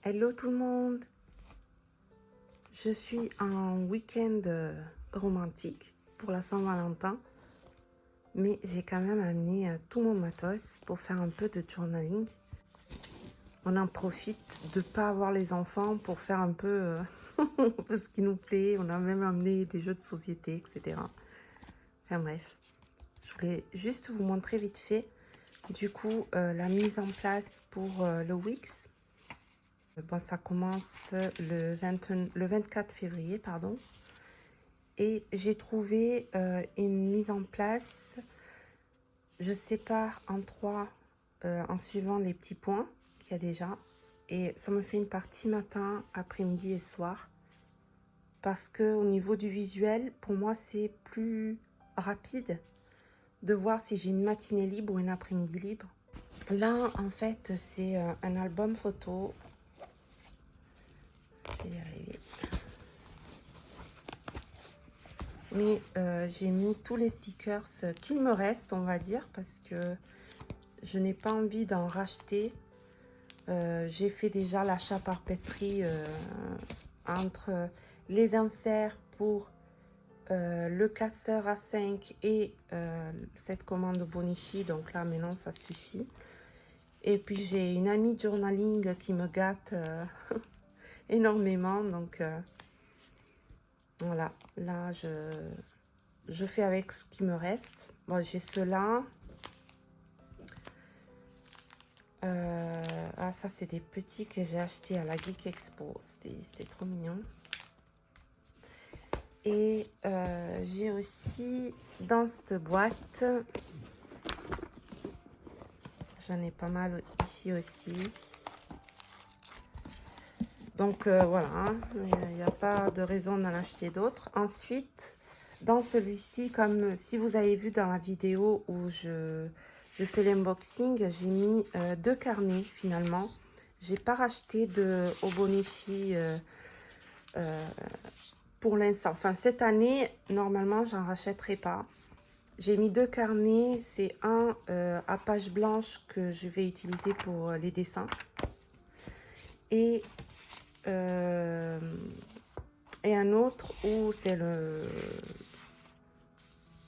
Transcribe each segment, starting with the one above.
Hello tout le monde. Je suis en week-end romantique pour la Saint-Valentin, mais j'ai quand même amené tout mon matos pour faire un peu de journaling. On en profite de ne pas avoir les enfants pour faire un peu ce qui nous plaît. On a même amené des jeux de société, etc. Enfin bref, je voulais juste vous montrer vite fait du coup la mise en place pour le Wix. Bon, ça commence le 24 février, pardon. Et j'ai trouvé une mise en place. Je sépare en 3 en suivant les petits points qu'il y a déjà. Et ça me fait une partie matin, après-midi et soir. Parce que au niveau du visuel, pour moi, c'est plus rapide de voir si j'ai une matinée libre ou une après-midi libre. Là, en fait, c'est un album photo. Je vais y arriver. Mais j'ai mis tous les stickers qu'il me reste, on va dire, parce que je n'ai pas envie d'en racheter. J'ai fait déjà l'achat par papeterie entre les inserts pour le casseur A5 et cette commande Bonichi. Donc là, maintenant, ça suffit. Et puis, j'ai une amie journaling qui me gâte énormément. Donc, voilà. Là, je fais avec ce qui me reste. Bon, j'ai cela. Ah, ça, c'est des petits que j'ai achetés à la Geek Expo. C'était trop mignon. Et j'ai aussi dans cette boîte, j'en ai pas mal ici aussi. Donc voilà, il n'y a pas de raison d'en acheter d'autres. Ensuite, dans celui-ci, comme si vous avez vu dans la vidéo où je fais l'unboxing, j'ai mis 2 carnets finalement. J'ai pas racheté de Obonichi pour l'instant. Enfin, cette année, normalement, j'en rachèterai pas. J'ai mis 2 carnets. C'est un à page blanche que je vais utiliser pour les dessins. Et un autre où c'est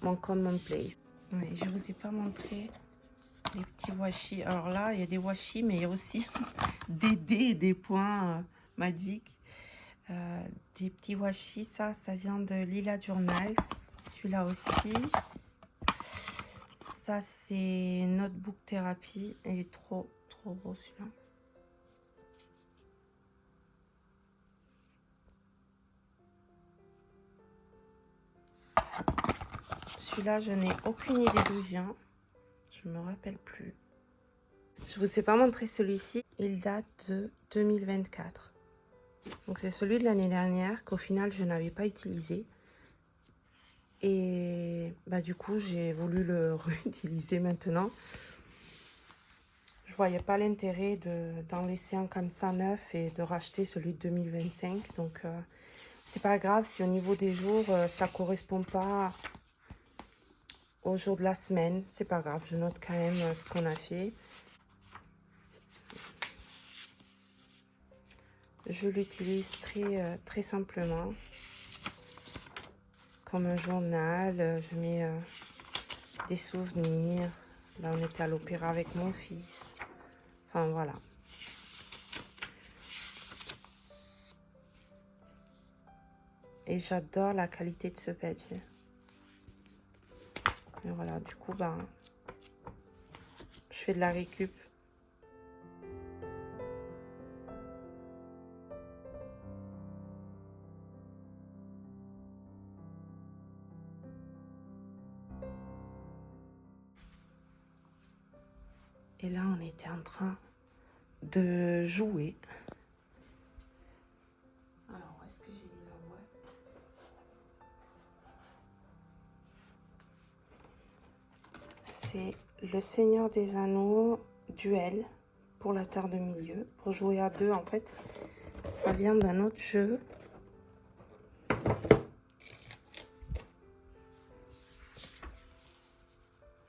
mon commonplace. Ouais, je vous ai pas montré les petits washi. Alors là, il y a des washi, mais il y a aussi des dés et des points magiques. Des petits washi, ça vient de Lila Journal. Celui-là aussi. Ça, c'est Notebook Thérapie. Il est trop beau celui-là. Celui-là, je n'ai aucune idée d'où il vient. Je me rappelle plus. Je vous ai pas montré celui-ci. Il date de 2024. Donc c'est celui de l'année dernière qu'au final je n'avais pas utilisé. Et bah du coup j'ai voulu le réutiliser maintenant. Je voyais pas l'intérêt d'en laisser un comme ça neuf et de racheter celui de 2025. Donc c'est pas grave si au niveau des jours ça correspond pas au jour de la semaine. C'est pas grave, je note quand même ce qu'on a fait. Je l'utilise très simplement. Comme un journal, je mets des souvenirs. Là, on était à l'opéra avec mon fils. Enfin, voilà. Et j'adore la qualité de ce papier. Et voilà, du coup, ben, je fais de la récup. Et là, on était en train de jouer. Alors, où est-ce que j'ai mis la boîte? C'est le Seigneur des Anneaux Duel pour la Terre de Milieu. Pour jouer à 2, en fait. Ça vient d'un autre jeu.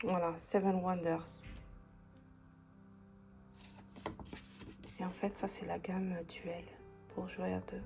Voilà, Seven Wonders. Et en fait, ça, c'est la gamme duel pour jouer à deux.